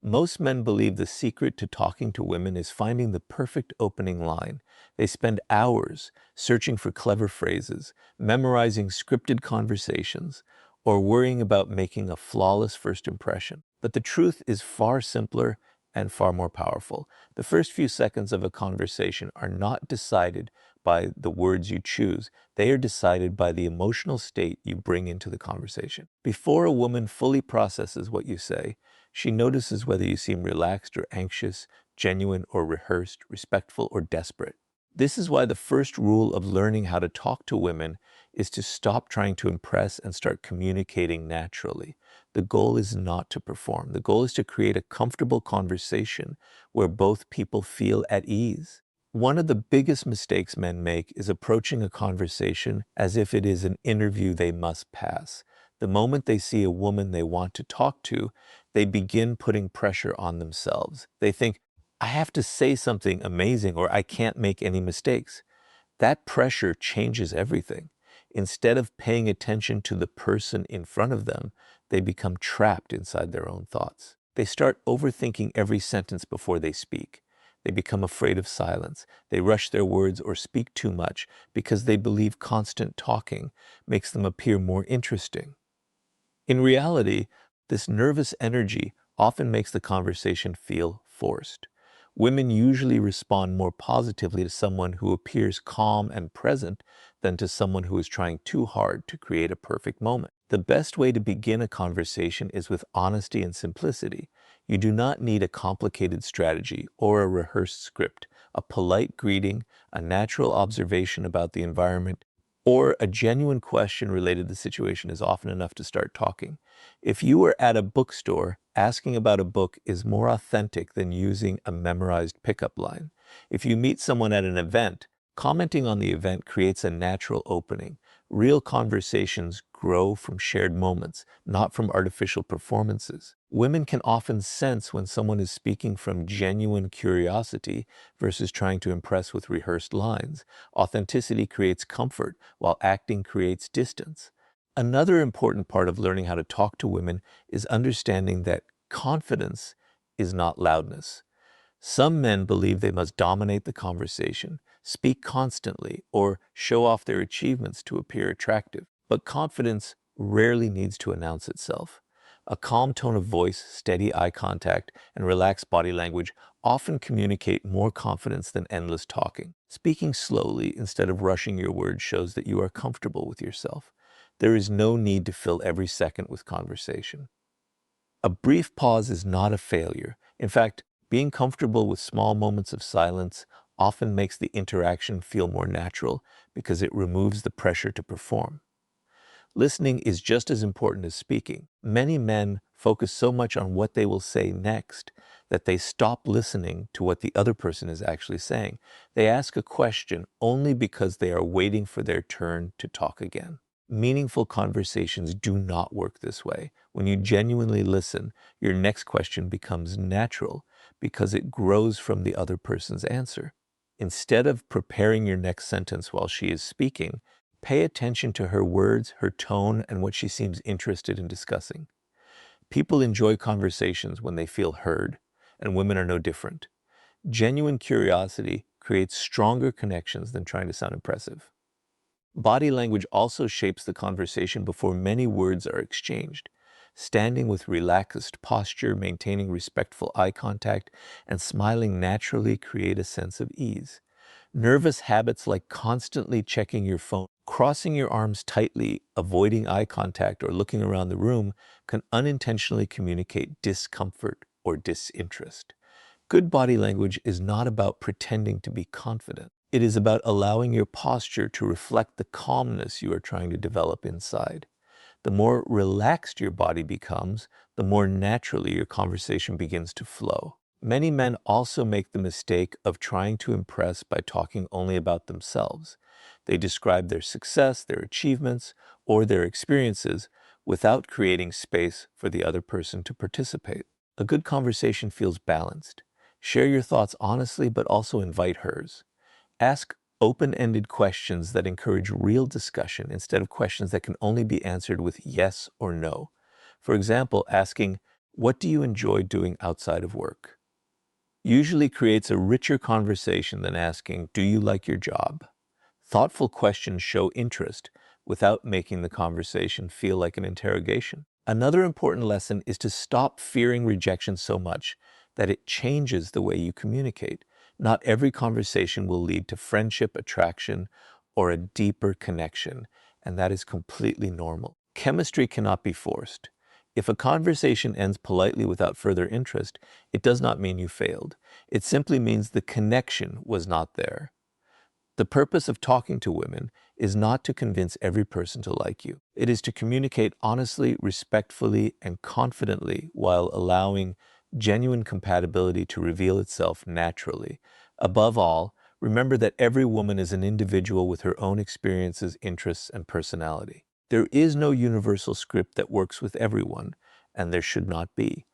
Most men believe the secret to talking to women is finding the perfect opening line. They spend hours searching for clever phrases, memorizing scripted conversations, or worrying about making a flawless first impression. But the truth is far simpler and far more powerful. The first few seconds of a conversation are not decided by the words you choose. They are decided by the emotional state you bring into the conversation. Before a woman fully processes what you say, she notices whether you seem relaxed or anxious, genuine or rehearsed, respectful or desperate. This is why the first rule of learning how to talk to women is to stop trying to impress and start communicating naturally. The goal is not to perform. The goal is to create a comfortable conversation where both people feel at ease. One of the biggest mistakes men make is approaching a conversation as if it is an interview they must pass. The moment they see a woman they want to talk to, they begin putting pressure on themselves. They think, I have to say something amazing or I can't make any mistakes. That pressure changes everything. Instead of paying attention to the person in front of them, they become trapped inside their own thoughts. They start overthinking every sentence before they speak. They become afraid of silence. They rush their words or speak too much because they believe constant talking makes them appear more interesting. In reality, this nervous energy often makes the conversation feel forced. Women usually respond more positively to someone who appears calm and present than to someone who is trying too hard to create a perfect moment. The best way to begin a conversation is with honesty and simplicity. You do not need a complicated strategy or a rehearsed script. A polite greeting, a natural observation about the environment, or a genuine question related to the situation is often enough to start talking. If you were at a bookstore, asking about a book is more authentic than using a memorized pickup line. If you meet someone at an event, commenting on the event creates a natural opening. Real conversations grow from shared moments, not from artificial performances. Women can often sense when someone is speaking from genuine curiosity versus trying to impress with rehearsed lines. Authenticity creates comfort, while acting creates distance. Another important part of learning how to talk to women is understanding that confidence is not loudness. Some men believe they must dominate the conversation, speak constantly, or show off their achievements to appear attractive. But confidence rarely needs to announce itself. A calm tone of voice, steady eye contact, and relaxed body language often communicate more confidence than endless talking. Speaking slowly instead of rushing your words shows that you are comfortable with yourself. There is no need to fill every second with conversation. A brief pause is not a failure. In fact, being comfortable with small moments of silence often makes the interaction feel more natural because it removes the pressure to perform. Listening is just as important as speaking. Many men focus so much on what they will say next that they stop listening to what the other person is actually saying. They ask a question only because they are waiting for their turn to talk again. Meaningful conversations do not work this way. When you genuinely listen, your next question becomes natural because it grows from the other person's answer. Instead of preparing your next sentence while she is speaking, pay attention to her words, her tone, and what she seems interested in discussing. People enjoy conversations when they feel heard, and women are no different. Genuine curiosity creates stronger connections than trying to sound impressive. Body language also shapes the conversation before many words are exchanged. Standing with relaxed posture, maintaining respectful eye contact, and smiling naturally create a sense of ease. Nervous habits like constantly checking your phone, crossing your arms tightly, avoiding eye contact, or looking around the room can unintentionally communicate discomfort or disinterest. Good body language is not about pretending to be confident. It is about allowing your posture to reflect the calmness you are trying to develop inside. The more relaxed your body becomes, the more naturally your conversation begins to flow. Many men also make the mistake of trying to impress by talking only about themselves. They describe their success, their achievements, or their experiences without creating space for the other person to participate. A good conversation feels balanced. Share your thoughts honestly, but also invite hers. Ask open-ended questions that encourage real discussion instead of questions that can only be answered with yes or no. For example, asking, "What do you enjoy doing outside of work?" Usually creates a richer conversation than asking, "Do you like your job?" Thoughtful questions show interest without making the conversation feel like an interrogation. Another important lesson is to stop fearing rejection so much that it changes the way you communicate. Not every conversation will lead to friendship, attraction, or a deeper connection, and that is completely normal. Chemistry cannot be forced. If a conversation ends politely without further interest, it does not mean you failed. It simply means the connection was not there. The purpose of talking to women is not to convince every person to like you. It is to communicate honestly, respectfully, and confidently while allowing genuine compatibility to reveal itself naturally. Above all, remember that every woman is an individual with her own experiences, interests, and personality. There is no universal script that works with everyone, and there should not be.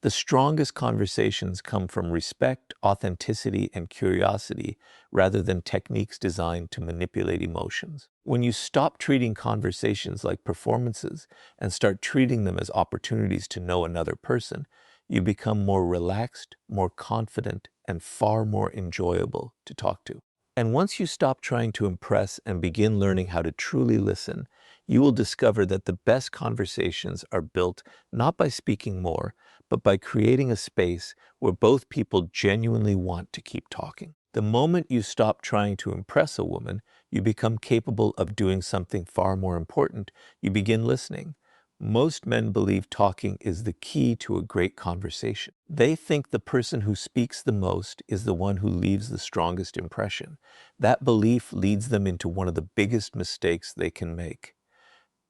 The strongest conversations come from respect, authenticity, and curiosity rather than techniques designed to manipulate emotions. When you stop treating conversations like performances and start treating them as opportunities to know another person, you become more relaxed, more confident, and far more enjoyable to talk to. And once you stop trying to impress and begin learning how to truly listen, you will discover that the best conversations are built not by speaking more, but by creating a space where both people genuinely want to keep talking. The moment you stop trying to impress a woman, you become capable of doing something far more important. You begin listening. Most men believe talking is the key to a great conversation. They think the person who speaks the most is the one who leaves the strongest impression. That belief leads them into one of the biggest mistakes they can make.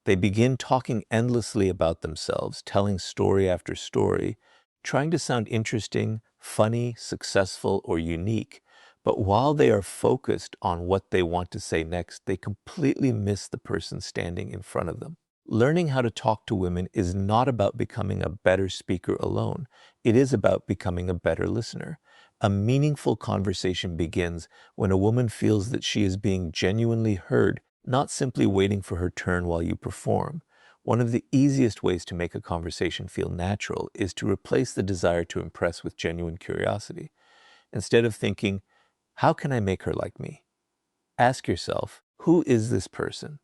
They begin talking endlessly about themselves, telling story after story, trying to sound interesting, funny, successful, or unique. But while they are focused on what they want to say next, they completely miss the person standing in front of them. Learning how to talk to women is not about becoming a better speaker alone. It is about becoming a better listener. A meaningful conversation begins when a woman feels that she is being genuinely heard, not simply waiting for her turn while you perform. One of the easiest ways to make a conversation feel natural is to replace the desire to impress with genuine curiosity. Instead of thinking, "How can I make her like me?" ask yourself, "Who is this person?"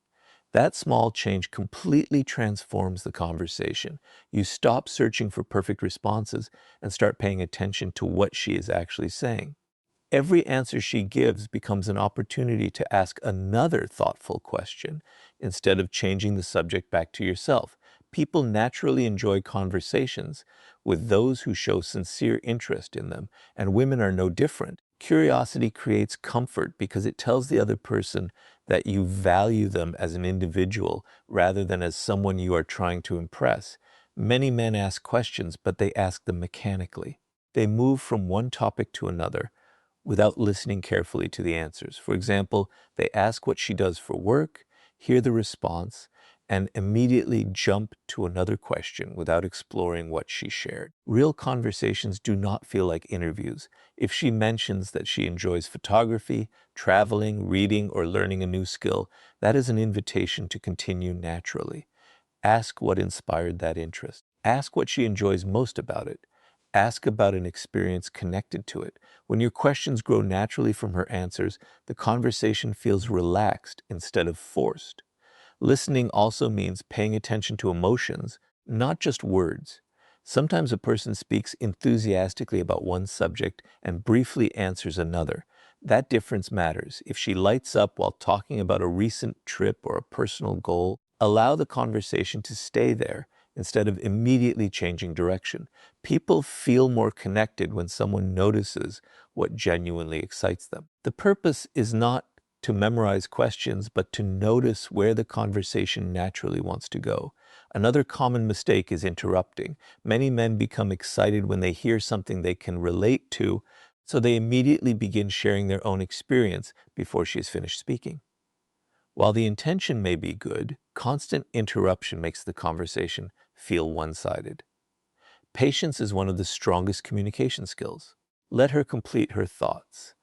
That small change completely transforms the conversation. You stop searching for perfect responses and start paying attention to what she is actually saying. Every answer she gives becomes an opportunity to ask another thoughtful question instead of changing the subject back to yourself. People naturally enjoy conversations with those who show sincere interest in them, and women are no different. Curiosity creates comfort because it tells the other person that you value them as an individual rather than as someone you are trying to impress. Many men ask questions, but they ask them mechanically. They move from one topic to another without listening carefully to the answers. For example, they ask what she does for work, hear the response, and immediately jump to another question without exploring what she shared. Real conversations do not feel like interviews. If she mentions that she enjoys photography, traveling, reading, or learning a new skill, that is an invitation to continue naturally. Ask what inspired that interest. Ask what she enjoys most about it. Ask about an experience connected to it. When your questions grow naturally from her answers, the conversation feels relaxed instead of forced. Listening also means paying attention to emotions, not just words. Sometimes a person speaks enthusiastically about one subject and briefly answers another. That difference matters. If she lights up while talking about a recent trip or a personal goal, allow the conversation to stay there instead of immediately changing direction. People feel more connected when someone notices what genuinely excites them. The purpose is not to memorize questions, but to notice where the conversation naturally wants to go. Another common mistake is interrupting. Many men become excited when they hear something they can relate to, so they immediately begin sharing their own experience before she has finished speaking. While the intention may be good, constant interruption makes the conversation feel one-sided. Patience is one of the strongest communication skills. Let her complete her thoughts.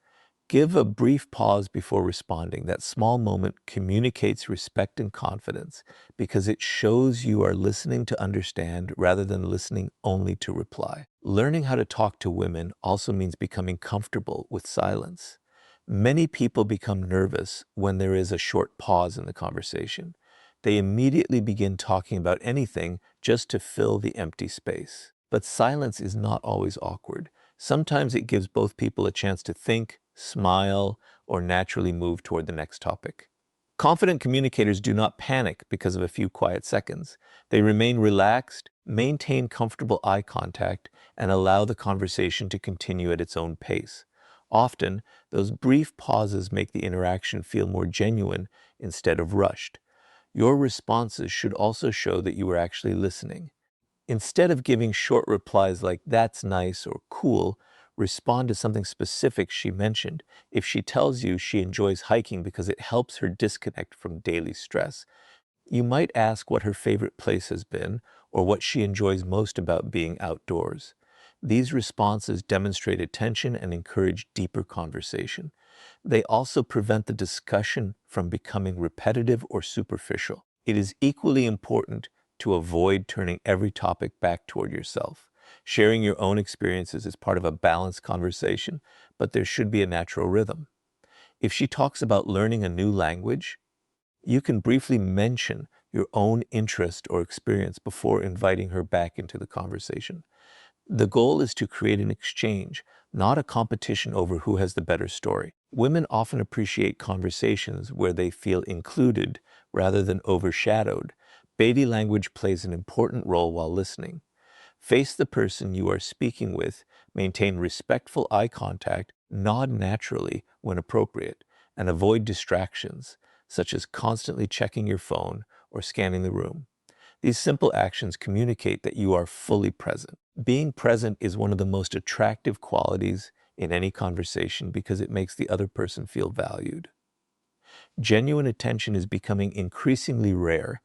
Give a brief pause before responding. That small moment communicates respect and confidence because it shows you are listening to understand rather than listening only to reply. Learning how to talk to women also means becoming comfortable with silence. Many people become nervous when there is a short pause in the conversation. They immediately begin talking about anything just to fill the empty space. But silence is not always awkward. Sometimes it gives both people a chance to think, smile, or naturally move toward the next topic. Confident communicators do not panic because of a few quiet seconds. They remain relaxed, maintain comfortable eye contact, and allow the conversation to continue at its own pace. Often, those brief pauses make the interaction feel more genuine instead of rushed. Your responses should also show that you are actually listening. Instead of giving short replies like, "that's nice" or "cool," respond to something specific she mentioned. If she tells you she enjoys hiking because it helps her disconnect from daily stress, you might ask what her favorite place has been or what she enjoys most about being outdoors. These responses demonstrate attention and encourage deeper conversation. They also prevent the discussion from becoming repetitive or superficial. It is equally important to avoid turning every topic back toward yourself. Sharing your own experiences is part of a balanced conversation, but there should be a natural rhythm. If she talks about learning a new language, you can briefly mention your own interest or experience before inviting her back into the conversation. The goal is to create an exchange, not a competition over who has the better story. Women often appreciate conversations where they feel included rather than overshadowed. Body language plays an important role while listening. Face the person you are speaking with, maintain respectful eye contact, nod naturally when appropriate, and avoid distractions, such as constantly checking your phone or scanning the room. These simple actions communicate that you are fully present. Being present is one of the most attractive qualities in any conversation because it makes the other person feel valued. Genuine attention is becoming increasingly rare,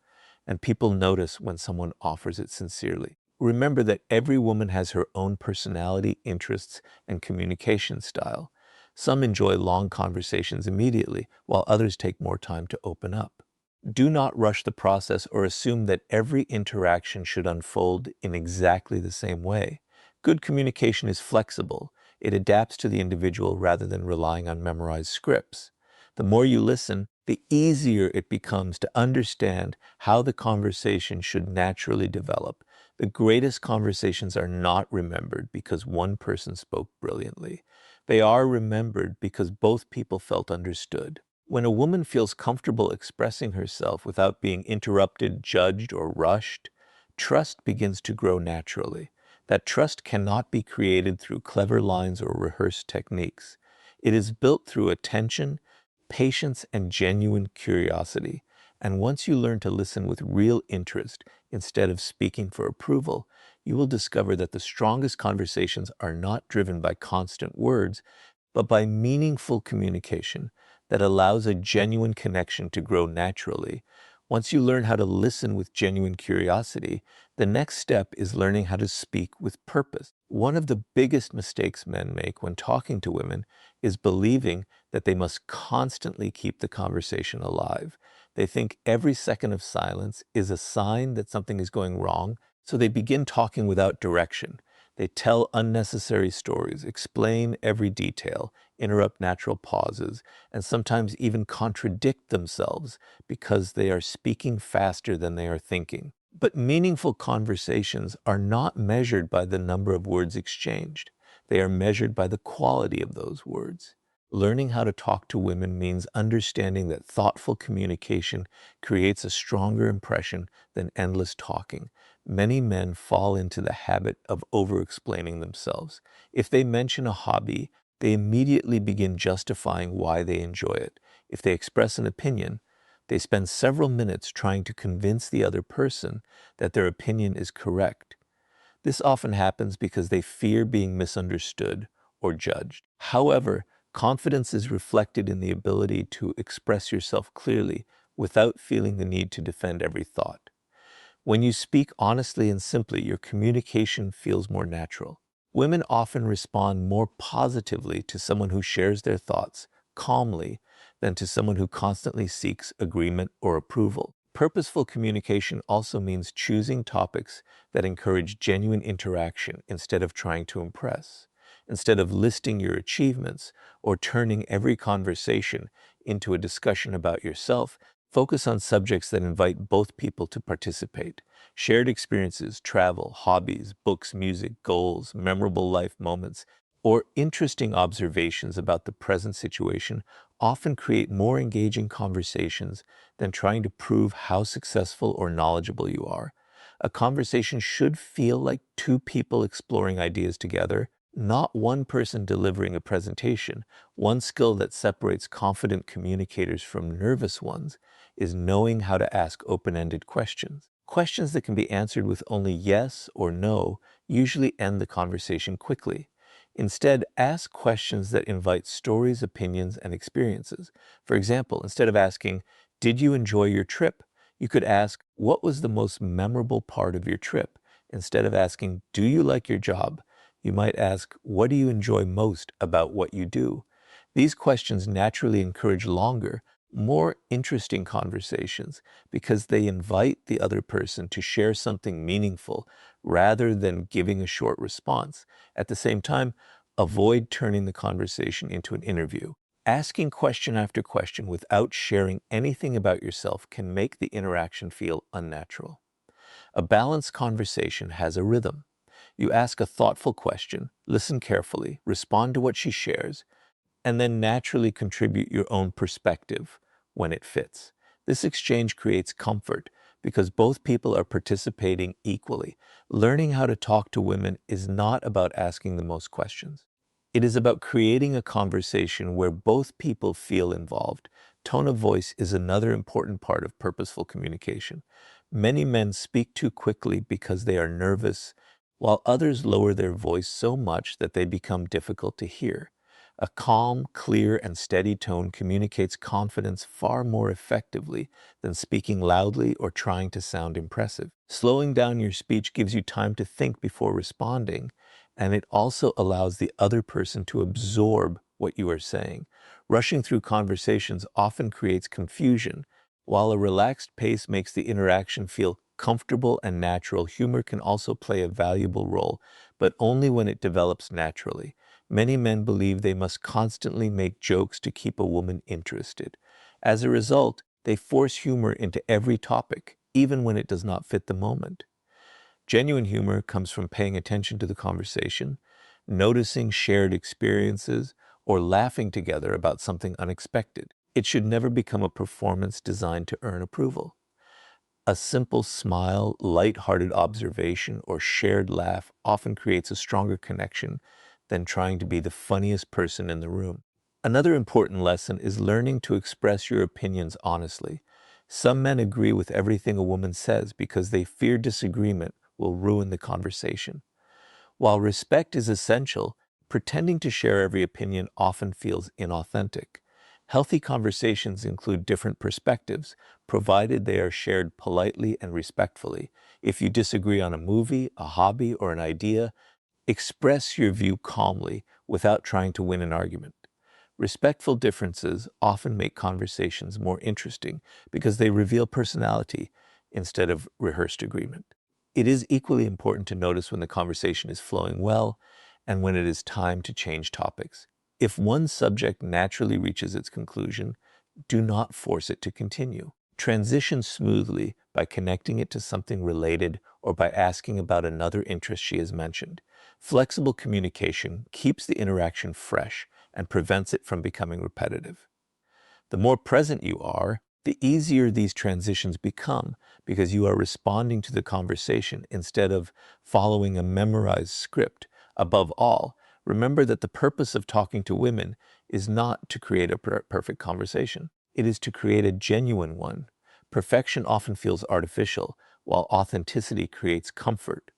and people notice when someone offers it sincerely. Remember that every woman has her own personality, interests, and communication style. Some enjoy long conversations immediately, while others take more time to open up. Do not rush the process or assume that every interaction should unfold in exactly the same way. Good communication is flexible. It adapts to the individual rather than relying on memorized scripts. The more you listen, the easier it becomes to understand how the conversation should naturally develop. The greatest conversations are not remembered because one person spoke brilliantly. They are remembered because both people felt understood. When a woman feels comfortable expressing herself without being interrupted, judged, or rushed, trust begins to grow naturally. That trust cannot be created through clever lines or rehearsed techniques. It is built through attention, patience, and genuine curiosity. And once you learn to listen with real interest instead of speaking for approval, you will discover that the strongest conversations are not driven by constant words, but by meaningful communication that allows a genuine connection to grow naturally. Once you learn how to listen with genuine curiosity, the next step is learning how to speak with purpose. One of the biggest mistakes men make when talking to women is believing that they must constantly keep the conversation alive. They think every second of silence is a sign that something is going wrong, so they begin talking without direction. They tell unnecessary stories, explain every detail, interrupt natural pauses, and sometimes even contradict themselves because they are speaking faster than they are thinking. But meaningful conversations are not measured by the number of words exchanged. They are measured by the quality of those words. Learning how to talk to women means understanding that thoughtful communication creates a stronger impression than endless talking. Many men fall into the habit of over-explaining themselves. If they mention a hobby, they immediately begin justifying why they enjoy it. If they express an opinion, they spend several minutes trying to convince the other person that their opinion is correct. This often happens because they fear being misunderstood or judged. However, confidence is reflected in the ability to express yourself clearly without feeling the need to defend every thought. When you speak honestly and simply, your communication feels more natural. Women often respond more positively to someone who shares their thoughts calmly than to someone who constantly seeks agreement or approval. Purposeful communication also means choosing topics that encourage genuine interaction instead of trying to impress. Instead of listing your achievements or turning every conversation into a discussion about yourself, focus on subjects that invite both people to participate. Shared experiences, travel, hobbies, books, music, goals, memorable life moments, or interesting observations about the present situation often create more engaging conversations than trying to prove how successful or knowledgeable you are. A conversation should feel like two people exploring ideas together, not one person delivering a presentation. One skill that separates confident communicators from nervous ones is knowing how to ask open-ended questions. Questions that can be answered with only yes or no usually end the conversation quickly. Instead, ask questions that invite stories, opinions, and experiences. For example, instead of asking, "Did you enjoy your trip?" you could ask, "What was the most memorable part of your trip?" Instead of asking, "Do you like your job?" you might ask, "What do you enjoy most about what you do?" These questions naturally encourage longer, more interesting conversations because they invite the other person to share something meaningful rather than giving a short response. At the same time, avoid turning the conversation into an interview. Asking question after question without sharing anything about yourself can make the interaction feel unnatural. A balanced conversation has a rhythm. You ask a thoughtful question, listen carefully, respond to what she shares, and then naturally contribute your own perspective when it fits. This exchange creates comfort because both people are participating equally. Learning how to talk to women is not about asking the most questions. It is about creating a conversation where both people feel involved. Tone of voice is another important part of purposeful communication. Many men speak too quickly because they are nervous, while others lower their voice so much that they become difficult to hear. A calm, clear, and steady tone communicates confidence far more effectively than speaking loudly or trying to sound impressive. Slowing down your speech gives you time to think before responding, and it also allows the other person to absorb what you are saying. Rushing through conversations often creates confusion. While a relaxed pace makes the interaction feel comfortable and natural, humor can also play a valuable role, but only when it develops naturally. Many men believe they must constantly make jokes to keep a woman interested. As a result, they force humor into every topic, even when it does not fit the moment. Genuine humor comes from paying attention to the conversation, noticing shared experiences, or laughing together about something unexpected. It should never become a performance designed to earn approval. A simple smile, light-hearted observation, or shared laugh often creates a stronger connection than trying to be the funniest person in the room. Another important lesson is learning to express your opinions honestly. Some men agree with everything a woman says because they fear disagreement will ruin the conversation. While respect is essential, pretending to share every opinion often feels inauthentic. Healthy conversations include different perspectives, provided they are shared politely and respectfully. If you disagree on a movie, a hobby, or an idea, express your view calmly without trying to win an argument. Respectful differences often make conversations more interesting because they reveal personality instead of rehearsed agreement. It is equally important to notice when the conversation is flowing well and when it is time to change topics. If one subject naturally reaches its conclusion, do not force it to continue. Transition smoothly by connecting it to something related or by asking about another interest she has mentioned. Flexible communication keeps the interaction fresh and prevents it from becoming repetitive. The more present you are, the easier these transitions become because you are responding to the conversation instead of following a memorized script. Above all, remember that the purpose of talking to women is not to create a perfect conversation. It is to create a genuine one. Perfection often feels artificial, while authenticity creates comfort.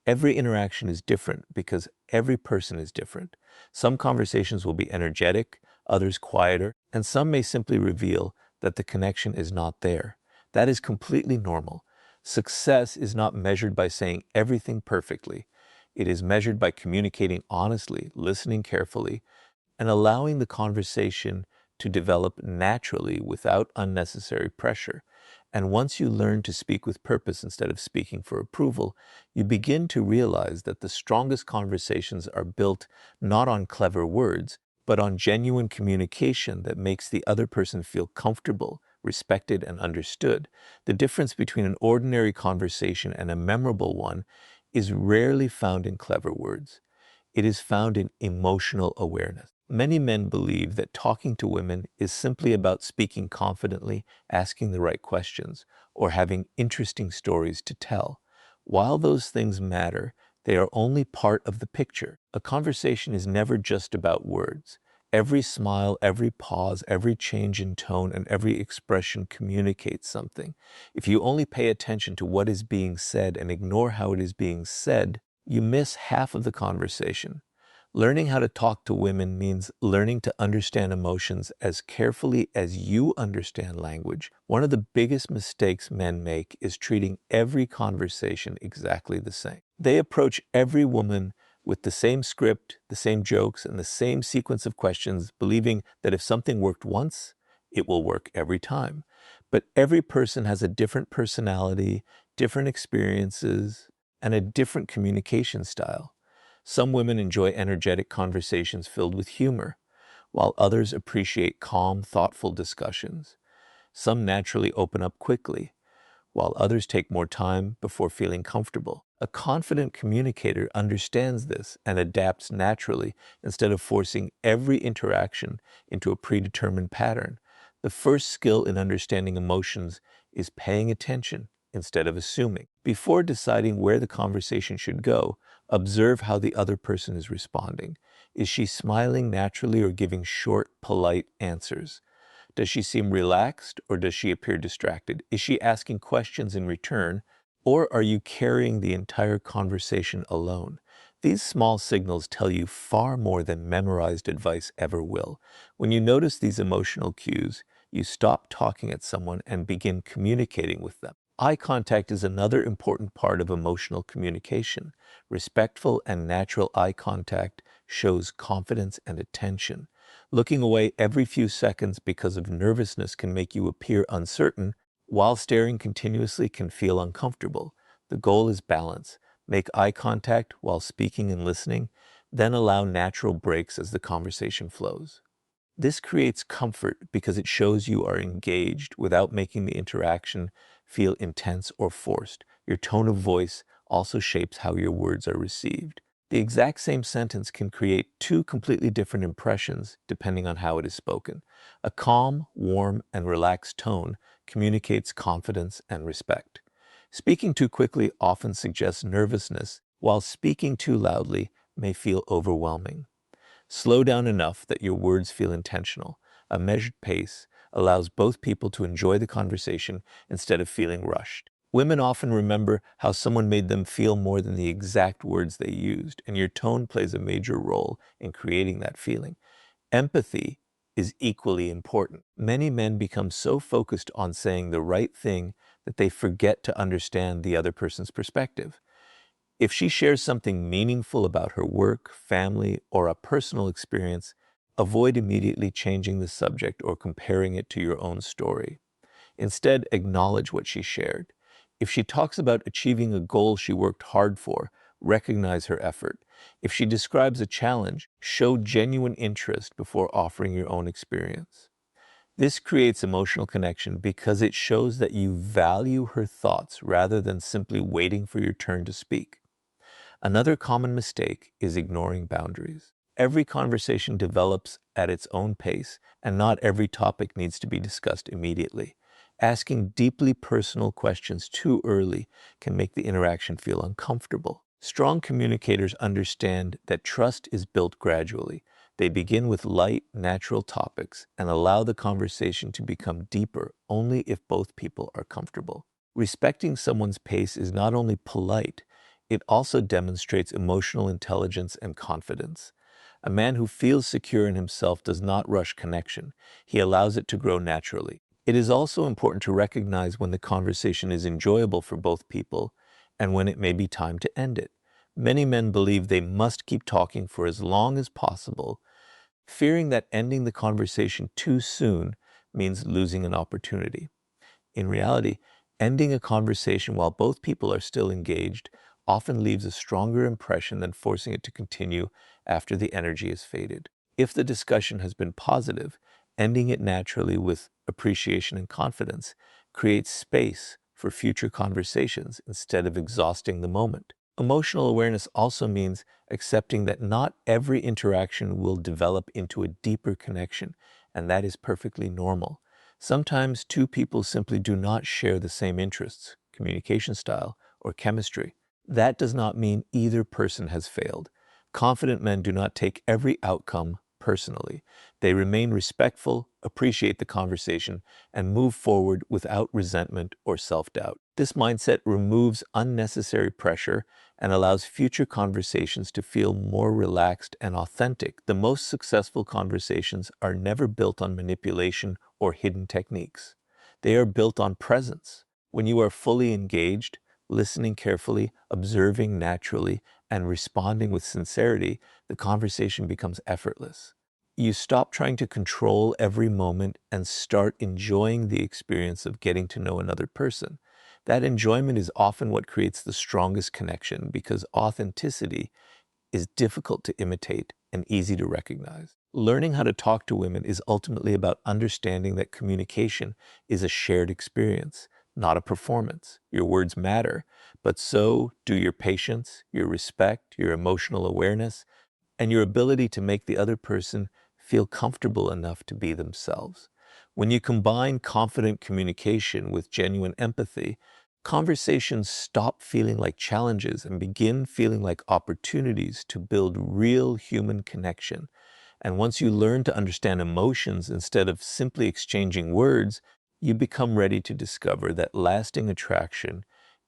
Every interaction is different because every person is different. Some conversations will be energetic, others quieter, and some may simply reveal that the connection is not there. That is completely normal. Success is not measured by saying everything perfectly. It is measured by communicating honestly, listening carefully, and allowing the conversation to develop naturally without unnecessary pressure. And once you learn to speak with purpose instead of speaking for approval, you begin to realize that the strongest conversations are built not on clever words, but on genuine communication that makes the other person feel comfortable, respected, and understood. The difference between an ordinary conversation and a memorable one is rarely found in clever words. It is found in emotional awareness. Many men believe that talking to women is simply about speaking confidently, asking the right questions, or having interesting stories to tell. While those things matter, they are only part of the picture. A conversation is never just about words. Every smile, every pause, every change in tone, and every expression communicates something. If you only pay attention to what is being said and ignore how it is being said, you miss half of the conversation. Learning how to talk to women means learning to understand emotions as carefully as you understand language. One of the biggest mistakes men make is treating every conversation exactly the same. They approach every woman with the same script, the same jokes, and the same sequence of questions, believing that if something worked once, it will work every time. But every person has a different personality, different experiences, and a different communication style. Some women enjoy energetic conversations filled with humor, while others appreciate calm, thoughtful discussions. Some naturally open up quickly, while others take more time before feeling comfortable. A confident communicator understands this and adapts naturally instead of forcing every interaction into a predetermined pattern. The first skill in understanding emotions is paying attention instead of assuming. Before deciding where the conversation should go, observe how the other person is responding. Is she smiling naturally or giving short, polite answers? Does she seem relaxed or does she appear distracted? Is she asking questions in return, or are you carrying the entire conversation alone? These small signals tell you far more than memorized advice ever will. When you notice these emotional cues, you stop talking at someone and begin communicating with them. Eye contact is another important part of emotional communication. Respectful and natural eye contact shows confidence and attention. Looking away every few seconds because of nervousness can make you appear uncertain, while staring continuously can feel uncomfortable. The goal is balance. Make eye contact while speaking and listening, then allow natural breaks as the conversation flows. This creates comfort because it shows you are engaged without making the interaction feel intense or forced. Your tone of voice also shapes how your words are received. The exact same sentence can create two completely different impressions depending on how it is spoken. A calm, warm, and relaxed tone communicates confidence and respect. Speaking too quickly often suggests nervousness, while speaking too loudly may feel overwhelming. Slow down enough that your words feel intentional. A measured pace allows both people to enjoy the conversation instead of feeling rushed. Women often remember how someone made them feel more than the exact words they used, and your tone plays a major role in creating that feeling. Empathy is equally important. Many men become so focused on saying the right thing that they forget to understand the other person's perspective. If she shares something meaningful about her work, family, or a personal experience, avoid immediately changing the subject or comparing it to your own story. Instead, acknowledge what she shared. If she talks about achieving a goal she worked hard for, recognize her effort. If she describes a challenge, show genuine interest before offering your own experience. This creates emotional connection because it shows that you value her thoughts rather than simply waiting for your turn to speak. Another common mistake is ignoring boundaries. Every conversation develops at its own pace, and not every topic needs to be discussed immediately. Asking deeply personal questions too early can make the interaction feel uncomfortable. Strong communicators understand that trust is built gradually. They begin with light, natural topics and allow the conversation to become deeper only if both people are comfortable. Respecting someone's pace is not only polite, it also demonstrates emotional intelligence and confidence. A man who feels secure in himself does not rush connection. He allows it to grow naturally. It is also important to recognize when the conversation is enjoyable for both people and when it may be time to end it. Many men believe they must keep talking for as long as possible, fearing that ending the conversation too soon means losing an opportunity. In reality, ending a conversation while both people are still engaged often leaves a stronger impression than forcing it to continue after the energy has faded. If the discussion has been positive, ending it naturally with appreciation and confidence creates space for future conversations instead of exhausting the moment. Emotional awareness also means accepting that not every interaction will develop into a deeper connection, and that is perfectly normal. Sometimes two people simply do not share the same interests, communication style, or chemistry. That does not mean either person has failed. Confident men do not take every outcome personally. They remain respectful, appreciate the conversation, and move forward without resentment or self-doubt. This mindset removes unnecessary pressure and allows future conversations to feel more relaxed and authentic. The most successful conversations are never built on manipulation or hidden techniques. They are built on presence. When you are fully engaged, listening carefully, observing naturally, and responding with sincerity, the conversation becomes effortless. You stop trying to control every moment and start enjoying the experience of getting to know another person. That enjoyment is often what creates the strongest connection because authenticity is difficult to imitate and easy to recognize. Learning how to talk to women is ultimately about understanding that communication is a shared experience, not a performance. Your words matter, but so do your patience, your respect, your emotional awareness, and your ability to make the other person feel comfortable enough to be themselves. When you combine confident communication with genuine empathy, conversations stop feeling like challenges and begin feeling like opportunities to build real human connection. And once you learn to understand emotions instead of simply exchanging words, you become ready to discover that lasting attraction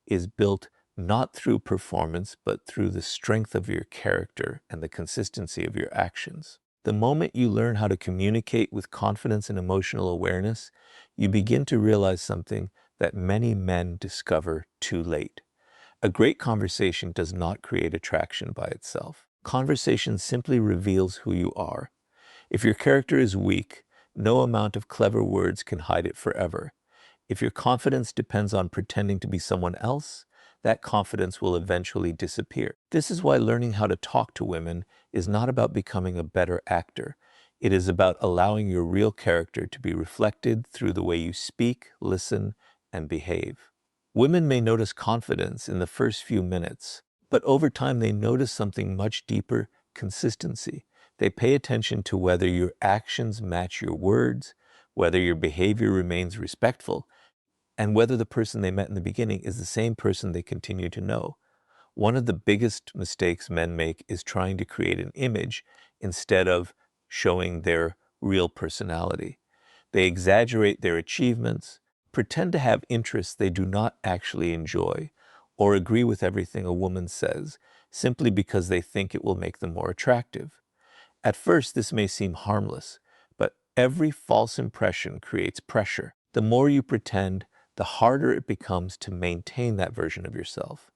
is built not through performance, but through the strength of your character and the consistency of your actions. The moment you learn how to communicate with confidence and emotional awareness, you begin to realize something that many men discover too late. A great conversation does not create attraction by itself. Conversation simply reveals who you are. If your character is weak, no amount of clever words can hide it forever. If your confidence depends on pretending to be someone else, that confidence will eventually disappear. This is why learning how to talk to women is not about becoming a better actor. It is about allowing your real character to be reflected through the way you speak, listen, and behave. Women may notice confidence in the first few minutes, but over time they notice something much deeper: consistency. They pay attention to whether your actions match your words, whether your behavior remains respectful, and whether the person they met in the beginning is the same person they continue to know. One of the biggest mistakes men make is trying to create an image instead of showing their real personality. They exaggerate their achievements, pretend to have interests they do not actually enjoy, or agree with everything a woman says simply because they think it will make them more attractive. At first, this may seem harmless, but every false impression creates pressure. The more you pretend, the harder it becomes to maintain that version of yourself.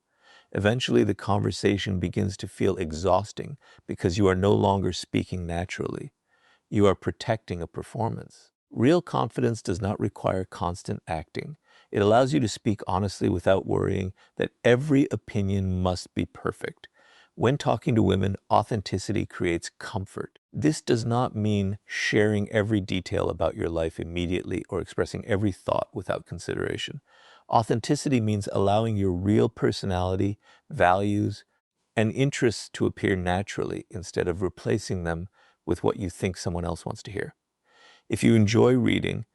Eventually, the conversation begins to feel exhausting because you are no longer speaking naturally. You are protecting a performance. Real confidence does not require constant acting. It allows you to speak honestly without worrying that every opinion must be perfect. When talking to women, authenticity creates comfort. This does not mean sharing every detail about your life immediately or expressing every thought without consideration. Authenticity means allowing your real personality, values, and interests to appear naturally instead of replacing them with what you think someone else wants to hear. If you enjoy reading,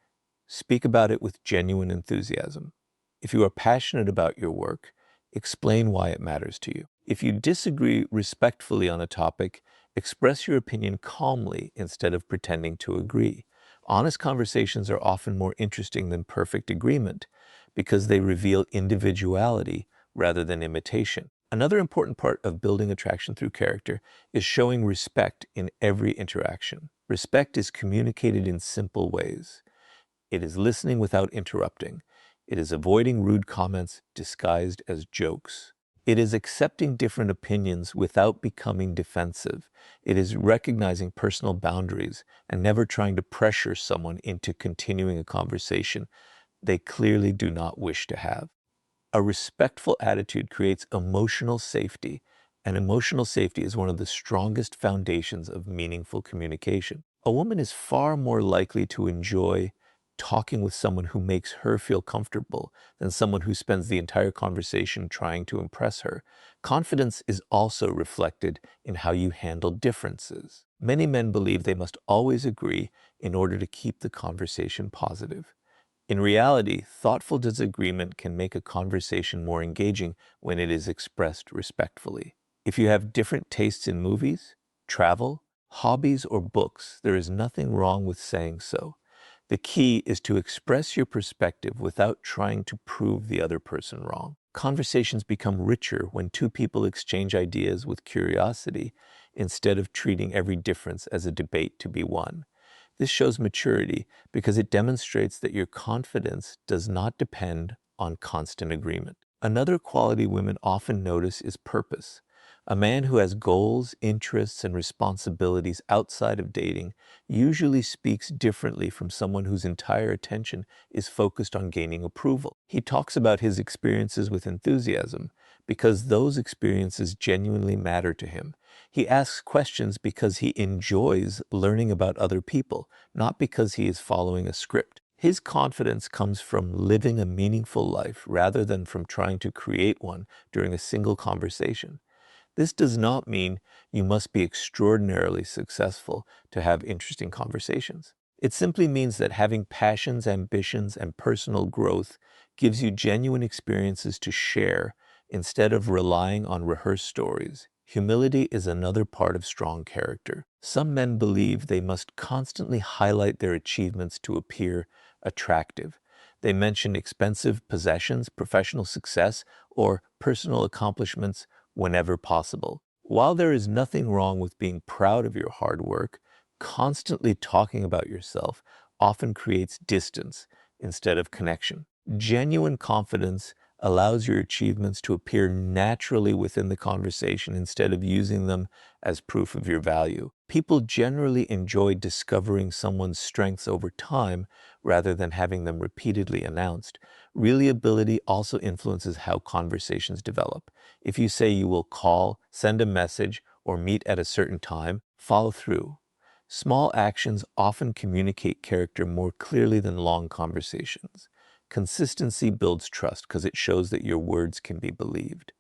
speak about it with genuine enthusiasm. If you are passionate about your work, explain why it matters to you. If you disagree respectfully on a topic, express your opinion calmly instead of pretending to agree. Honest conversations are often more interesting than perfect agreement because they reveal individuality rather than imitation. Another important part of building attraction through character is showing respect in every interaction. Respect is communicated in simple ways. It is listening without interrupting. It is avoiding rude comments disguised as jokes. It is accepting different opinions without becoming defensive. It is recognizing personal boundaries and never trying to pressure someone into continuing a conversation they clearly do not wish to have. A respectful attitude creates emotional safety, and emotional safety is one of the strongest foundations of meaningful communication. A woman is far more likely to enjoy talking with someone who makes her feel comfortable than someone who spends the entire conversation trying to impress her. Confidence is also reflected in how you handle differences. Many men believe they must always agree in order to keep the conversation positive. In reality, thoughtful disagreement can make a conversation more engaging when it is expressed respectfully. If you have different tastes in movies, travel, hobbies, or books, there is nothing wrong with saying so. The key is to express your perspective without trying to prove the other person wrong. Conversations become richer when two people exchange ideas with curiosity instead of treating every difference as a debate to be won. This shows maturity because it demonstrates that your confidence does not depend on constant agreement. Another quality women often notice is purpose. A man who has goals, interests, and responsibilities outside of dating usually speaks differently from someone whose entire attention is focused on gaining approval. He talks about his experiences with enthusiasm because those experiences genuinely matter to him. He asks questions because he enjoys learning about other people, not because he is following a script. His confidence comes from living a meaningful life rather than from trying to create one during a single conversation. This does not mean you must be extraordinarily successful to have interesting conversations. It simply means that having passions, ambitions, and personal growth gives you genuine experiences to share instead of relying on rehearsed stories. Humility is another part of strong character. Some men believe they must constantly highlight their achievements to appear attractive. They mention expensive possessions, professional success, or personal accomplishments whenever possible. While there is nothing wrong with being proud of your hard work, constantly talking about yourself often creates distance instead of connection. Genuine confidence allows your achievements to appear naturally within the conversation instead of using them as proof of your value. People generally enjoy discovering someone's strengths over time rather than having them repeatedly announced. Reliability also influences how conversations develop. If you say you will call, send a message, or meet at a certain time, follow through. Small actions often communicate character more clearly than long conversations. Consistency builds trust because it shows that your words can be believed.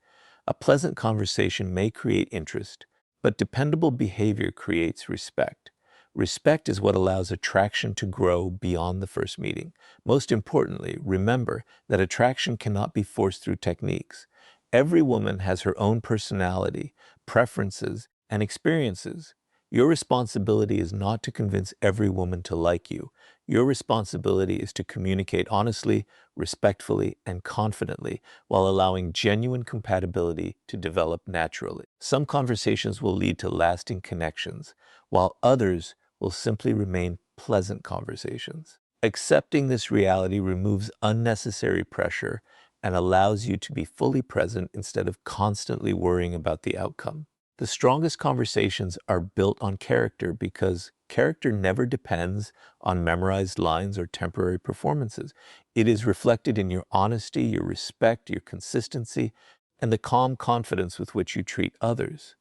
A pleasant conversation may create interest, but dependable behavior creates respect. Respect is what allows attraction to grow beyond the first meeting. Most importantly, remember that attraction cannot be forced through techniques. Every woman has her own personality, preferences, and experiences. Your responsibility is not to convince every woman to like you. Your responsibility is to communicate honestly, respectfully, and confidently while allowing genuine compatibility to develop naturally. Some conversations will lead to lasting connections, while others will simply remain pleasant conversations. Accepting this reality removes unnecessary pressure and allows you to be fully present instead of constantly worrying about the outcome. The strongest conversations are built on character because character never depends on memorized lines or temporary performances. It is reflected in your honesty, your respect, your consistency, and the calm confidence with which you treat others.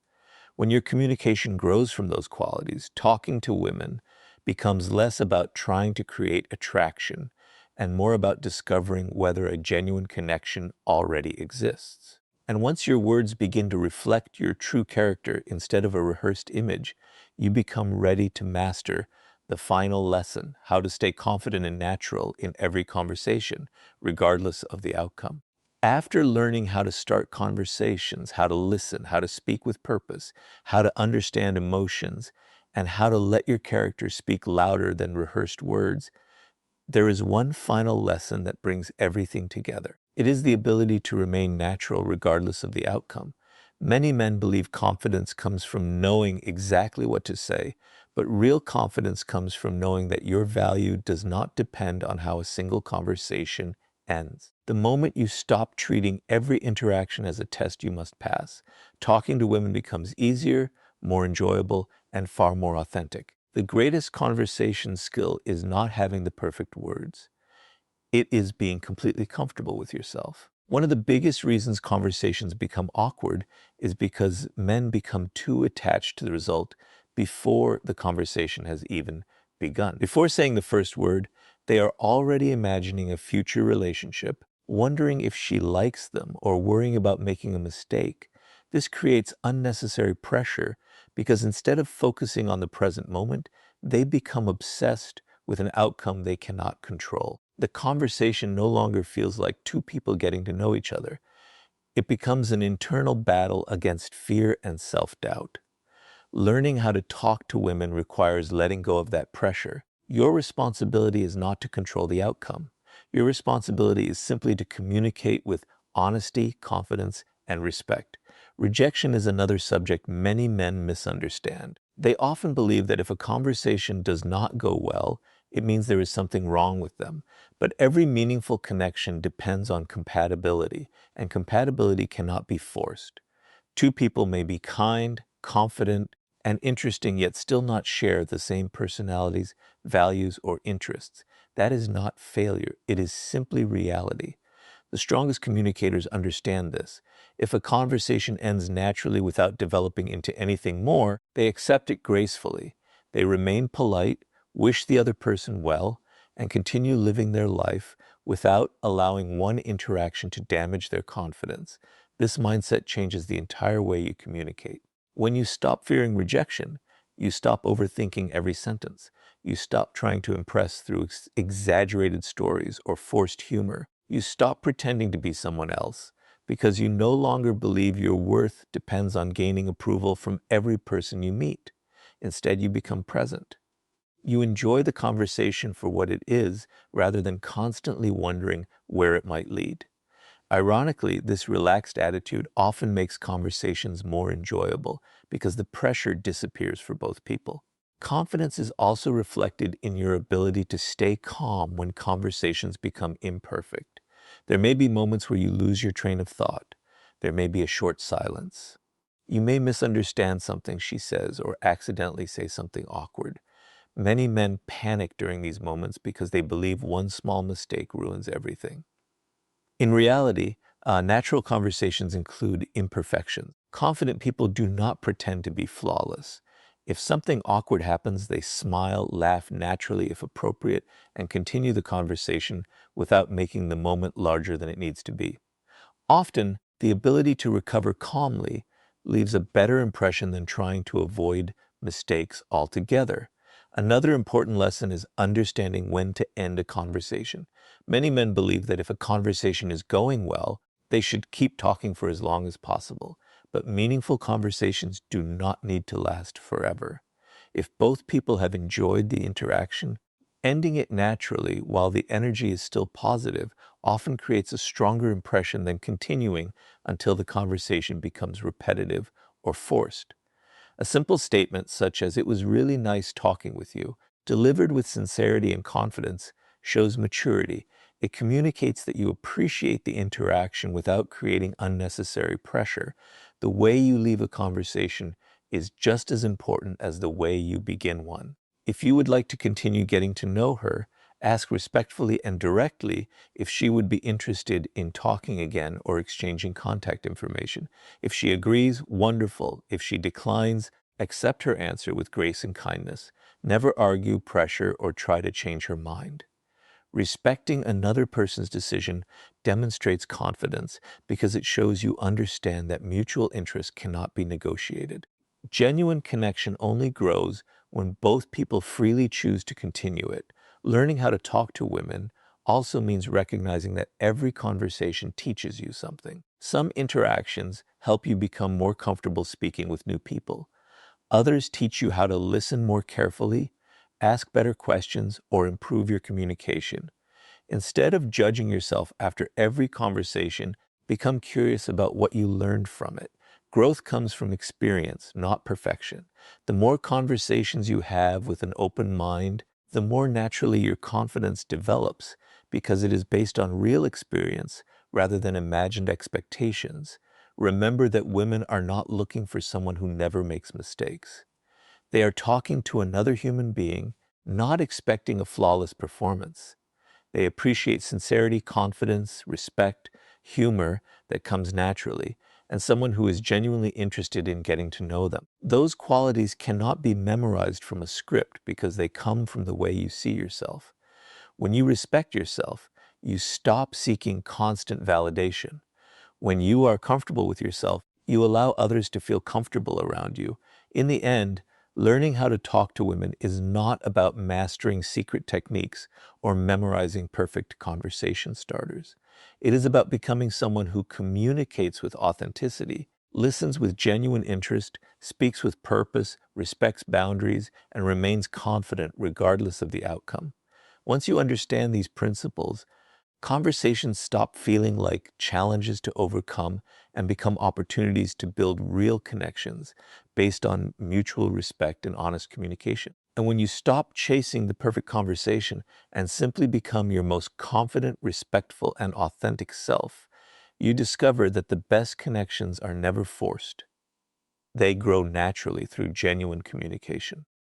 When your communication grows from those qualities, talking to women becomes less about trying to create attraction and more about discovering whether a genuine connection already exists. And once your words begin to reflect your true character instead of a rehearsed image, you become ready to master the final lesson, how to stay confident and natural in every conversation, regardless of the outcome. After learning how to start conversations, how to listen, how to speak with purpose, how to understand emotions, and how to let your character speak louder than rehearsed words, there is one final lesson that brings everything together. It is the ability to remain natural regardless of the outcome. Many men believe confidence comes from knowing exactly what to say, but real confidence comes from knowing that your value does not depend on how a single conversation ends. The moment you stop treating every interaction as a test you must pass, talking to women becomes easier, more enjoyable, and far more authentic. The greatest conversation skill is not having the perfect words. It is being completely comfortable with yourself. One of the biggest reasons conversations become awkward is because men become too attached to the result before the conversation has even begun. Before saying the first word, they are already imagining a future relationship, wondering if she likes them or worrying about making a mistake. This creates unnecessary pressure because instead of focusing on the present moment, they become obsessed with an outcome they cannot control. The conversation no longer feels like two people getting to know each other. It becomes an internal battle against fear and self-doubt. Learning how to talk to women requires letting go of that pressure. Your responsibility is not to control the outcome. Your responsibility is simply to communicate with honesty, confidence, and respect. Rejection is another subject many men misunderstand. They often believe that if a conversation does not go well, it means there is something wrong with them. But every meaningful connection depends on compatibility, and compatibility cannot be forced. Two people may be kind, confident, and interesting, yet still not share the same personalities, values, or interests. That is not failure. It is simply reality. The strongest communicators understand this. If a conversation ends naturally without developing into anything more, they accept it gracefully. They remain polite, wish the other person well, and continue living their life without allowing one interaction to damage their confidence. This mindset changes the entire way you communicate. When you stop fearing rejection, you stop overthinking every sentence. You stop trying to impress through exaggerated stories or forced humor. You stop pretending to be someone else because you no longer believe your worth depends on gaining approval from every person you meet. Instead, you become present. You enjoy the conversation for what it is rather than constantly wondering where it might lead. Ironically, this relaxed attitude often makes conversations more enjoyable because the pressure disappears for both people. Confidence is also reflected in your ability to stay calm when conversations become imperfect. There may be moments where you lose your train of thought. There may be a short silence. You may misunderstand something she says or accidentally say something awkward. Many men panic during these moments because they believe one small mistake ruins everything. In reality, natural conversations include imperfections. Confident people do not pretend to be flawless. If something awkward happens, they smile, laugh naturally if appropriate, and continue the conversation without making the moment larger than it needs to be. Often, the ability to recover calmly leaves a better impression than trying to avoid mistakes altogether. Another important lesson is understanding when to end a conversation. Many men believe that if a conversation is going well, they should keep talking for as long as possible. But meaningful conversations do not need to last forever. If both people have enjoyed the interaction, ending it naturally while the energy is still positive often creates a stronger impression than continuing until the conversation becomes repetitive or forced. A simple statement such as, "It was really nice talking with you," delivered with sincerity and confidence, shows maturity. It communicates that you appreciate the interaction without creating unnecessary pressure. The way you leave a conversation is just as important as the way you begin one. If you would like to continue getting to know her, ask respectfully and directly if she would be interested in talking again or exchanging contact information. If she agrees, wonderful. If she declines, accept her answer with grace and kindness. Never argue, pressure, or try to change her mind. Respecting another person's decision demonstrates confidence because it shows you understand that mutual interest cannot be negotiated. Genuine connection only grows when both people freely choose to continue it. Learning how to talk to women also means recognizing that every conversation teaches you something. Some interactions help you become more comfortable speaking with new people. Others teach you how to listen more carefully, ask better questions, or improve your communication. Instead of judging yourself after every conversation, become curious about what you learned from it. Growth comes from experience, not perfection. The more conversations you have with an open mind, the more naturally your confidence develops because it is based on real experience rather than imagined expectations. Remember that women are not looking for someone who never makes mistakes. They are talking to another human being, not expecting a flawless performance. They appreciate sincerity, confidence, respect, humor that comes naturally, and someone who is genuinely interested in getting to know them. Those qualities cannot be memorized from a script because they come from the way you see yourself. When you respect yourself, you stop seeking constant validation. When you are comfortable with yourself, you allow others to feel comfortable around you. In the end, learning how to talk to women is not about mastering secret techniques or memorizing perfect conversation starters. It is about becoming someone who communicates with authenticity, listens with genuine interest, speaks with purpose, respects boundaries, and remains confident regardless of the outcome. Once you understand these principles, conversations stop feeling like challenges to overcome and become opportunities to build real connections based on mutual respect and honest communication. And when you stop chasing the perfect conversation and simply become your most confident, respectful, and authentic self, you discover that the best connections are never forced. They grow naturally through genuine communication.